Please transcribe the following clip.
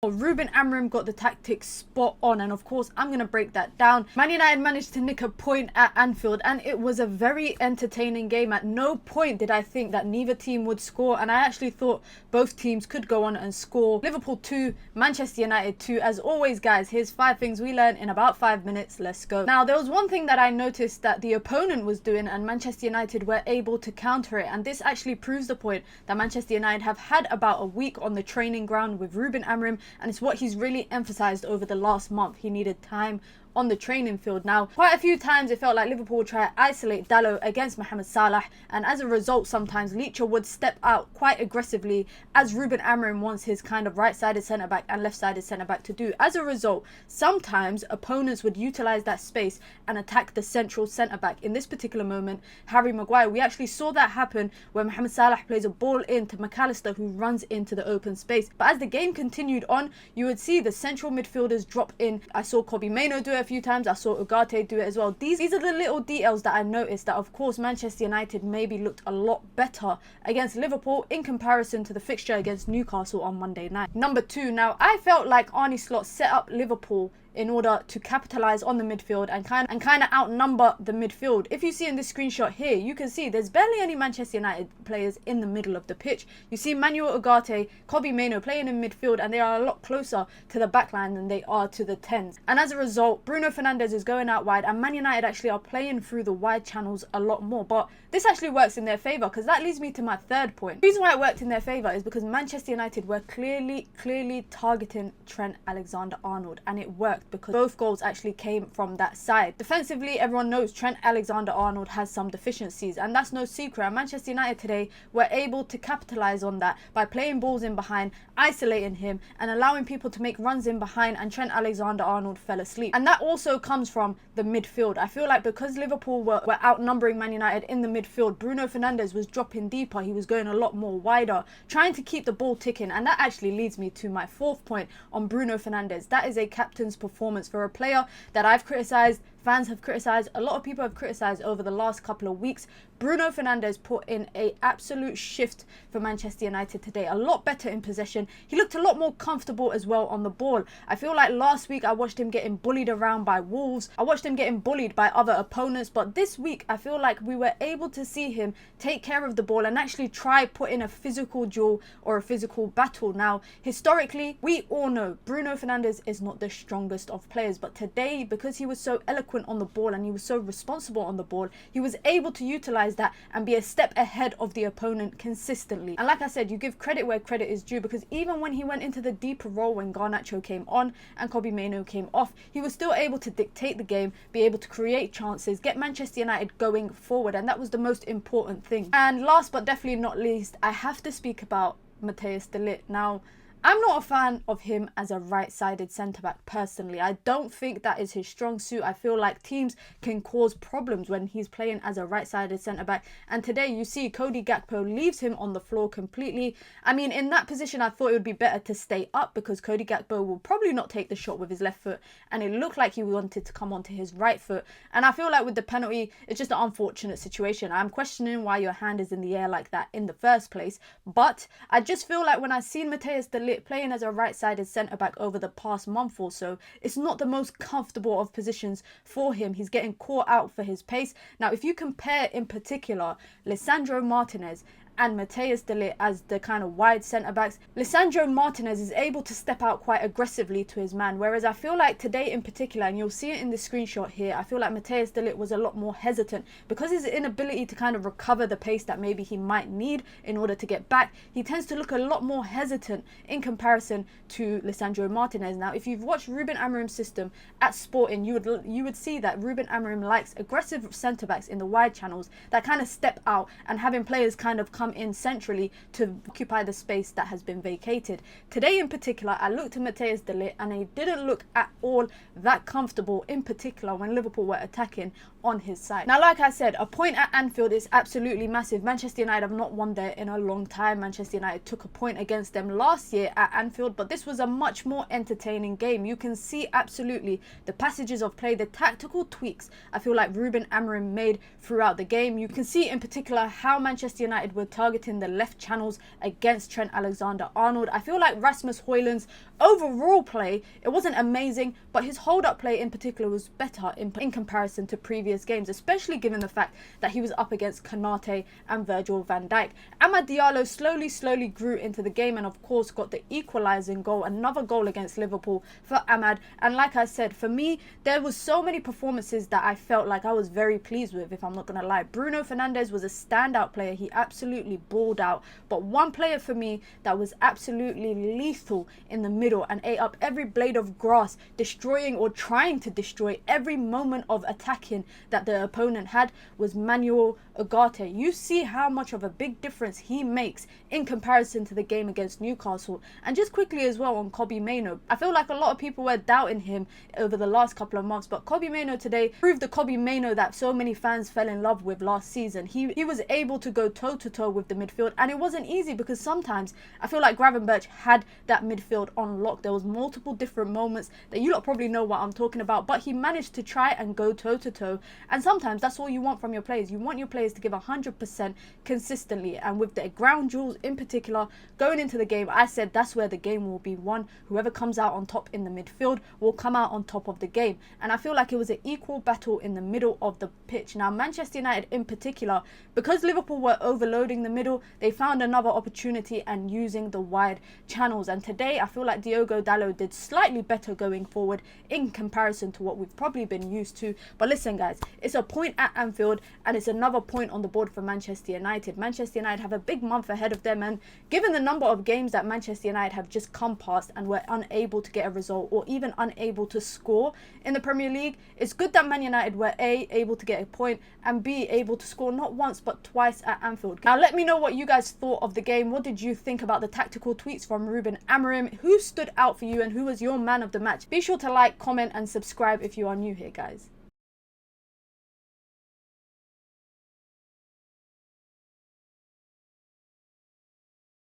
Ruben Amorim got the tactics spot on, and of course I'm going to break that down. Man United managed to nick a point at Anfield, and it was a very entertaining game. At no point did I think that neither team would score, and I actually thought both teams could go on and score. Liverpool 2, Manchester United 2. As always, guys, here's 5 things we learned in about 5 minutes. Let's go. Now, there was one thing that I noticed that the opponent was doing, and Manchester United were able to counter it, and this actually proves the point that Manchester United have had about a week on the training ground with Ruben Amorim, and it's what he's really emphasised over the last month. He needed time on the training field. Now, quite a few times it felt like Liverpool would try to isolate Dalot against Mohamed Salah, and as a result sometimes Licha would step out quite aggressively, as Ruben Amorim wants his kind of right-sided centre-back and left-sided centre-back to do. As a result, sometimes opponents would utilise that space and attack the central centre-back. In this particular moment, Harry Maguire, we actually saw that happen when Mohamed Salah plays a ball into McAllister, who runs into the open space. But as the game continued on, you would see the central midfielders drop in. I saw Kobbie Mainoo do it a few times, I saw Ugarte do it as well. These are the little details that I noticed, that of course Manchester United maybe looked a lot better against Liverpool in comparison to the fixture against Newcastle on Monday night. Number 2, now I felt like Arne Slot set up Liverpool in order to capitalise on the midfield and kind of outnumber the midfield. If you see in this screenshot here, you can see there's barely any Manchester United players in the middle of the pitch. You see Manuel Ugarte, Kobbie Mainoo playing in midfield, and they are a lot closer to the backline than they are to the 10s. And as a result, Bruno Fernandes is going out wide, and Man United actually are playing through the wide channels a lot more. But this actually works in their favour, because that leads me to my 3rd point. The reason why it worked in their favour is because Manchester United were clearly targeting Trent Alexander-Arnold, and it worked because both goals actually came from that side. Defensively, everyone knows Trent Alexander-Arnold has some deficiencies, and that's no secret. And Manchester United today were able to capitalise on that by playing balls in behind, isolating him, and allowing people to make runs in behind, and Trent Alexander-Arnold fell asleep. And that also comes from the midfield. I feel like because Liverpool were outnumbering Man United in the midfield, Bruno Fernandes was dropping deeper, he was going a lot more wider, trying to keep the ball ticking. And that actually leads me to my 4th point on Bruno Fernandes. That is a captain's performance for a player that I've criticised, fans have criticised, a lot of people have criticised over the last couple of weeks. Bruno Fernandes put in an absolute shift for Manchester United today. A lot better in possession. He looked a lot more comfortable as well on the ball. I feel like last week I watched him getting bullied around by Wolves. I watched him getting bullied by other opponents. But this week I feel like we were able to see him take care of the ball and actually try put in a physical duel or a physical battle. Now, historically, we all know Bruno Fernandes is not the strongest of players. But today, because he was so eloquent on the ball and he was so responsible on the ball, he was able to utilise that and be a step ahead of the opponent consistently. And like I said, you give credit where credit is due, because even when he went into the deeper role when Garnacho came on and Kobbie Mainoo came off, he was still able to dictate the game, be able to create chances, get Manchester United going forward, and that was the most important thing. And last but definitely not least, I have to speak about Matthijs de Ligt. Now, I'm not a fan of him as a right-sided centre-back personally. I don't think that is his strong suit. I feel like teams can cause problems when he's playing as a right-sided centre-back. And today you see Cody Gakpo leaves him on the floor completely. I mean, in that position, I thought it would be better to stay up, because Cody Gakpo will probably not take the shot with his left foot. And it looked like he wanted to come onto his right foot. And I feel like with the penalty, it's just an unfortunate situation. I'm questioning why your hand is in the air like that in the first place. But I just feel like when I've seen Matthijs de Ligt playing as a right-sided centre-back over the past month or so, it's not the most comfortable of positions for him. He's getting caught out for his pace. Now, if you compare in particular Lisandro Martinez and Matthijs de Ligt as the kind of wide centre-backs, Lisandro Martinez is able to step out quite aggressively to his man, whereas I feel like today in particular, and you'll see it in the screenshot here, I feel like Matthijs de Ligt was a lot more hesitant because his inability to kind of recover the pace that maybe he might need in order to get back. He tends to look a lot more hesitant in comparison to Lisandro Martinez. Now, if you've watched Ruben Amorim's system at Sporting, you would see that Ruben Amorim likes aggressive centre-backs in the wide channels that kind of step out and having players kind of come in centrally to occupy the space that has been vacated. Today in particular, I looked at Matthijs de Ligt and he didn't look at all that comfortable, in particular when Liverpool were attacking on his side. Now, like I said, a point at Anfield is absolutely massive. Manchester United have not won there in a long time. Manchester United took a point against them last year at Anfield, but this was a much more entertaining game. You can see absolutely the passages of play, the tactical tweaks I feel like Ruben Amorim made throughout the game. You can see in particular how Manchester United were targeting the left channels against Trent Alexander-Arnold. I feel like Rasmus Højlund's overall play, it wasn't amazing, but his hold-up play in particular was better in comparison to previous games, especially given the fact that he was up against Konate and Virgil van Dijk. Amad Diallo slowly grew into the game and of course got the equalising goal, another goal against Liverpool for Amad. And like I said, for me, there was so many performances that I felt like I was very pleased with, if I'm not going to lie. Bruno Fernandes was a standout player. He absolutely balled out. But one player for me that was absolutely lethal in the middle and ate up every blade of grass, destroying or trying to destroy every moment of attacking that the opponent had, was Manuel Ugarte. You see how much of a big difference he makes in comparison to the game against Newcastle. And just quickly as well on Kobbie Mainoo, I feel like a lot of people were doubting him over the last couple of months, but Kobbie Mainoo today proved the Kobbie Mainoo that so many fans fell in love with last season. He was able to go toe-to-toe with the midfield, and it wasn't easy because sometimes I feel like Gravenberch had that midfield on lock. There was multiple different moments that you lot probably know what I'm talking about, but he managed to try and go toe-to-toe, and sometimes that's all you want from your players. You want your players to give 100% consistently, and with the ground duels in particular going into the game, I said that's where the game will be won. Whoever comes out on top in the midfield will come out on top of the game, and I feel like it was an equal battle in the middle of the pitch. Now Manchester United in particular, because Liverpool were overloading the middle, they found another opportunity and using the wide channels, and today I feel like Diogo Dalot did slightly better going forward in comparison to what we've probably been used to. But listen guys, it's a point at Anfield and it's another point on the board for Manchester United. Manchester United have a big month ahead of them, and given the number of games that Manchester United have just come past and were unable to get a result or even unable to score in the Premier League, it's good that Man United were A, able to get a point, and B, able to score not once but twice at Anfield. Now let me know what you guys thought of the game. What did you think about the tactical tweets from Ruben Amorim? Who stood out for you and who was your man of the match? Be sure to like, comment and subscribe if you are new here guys.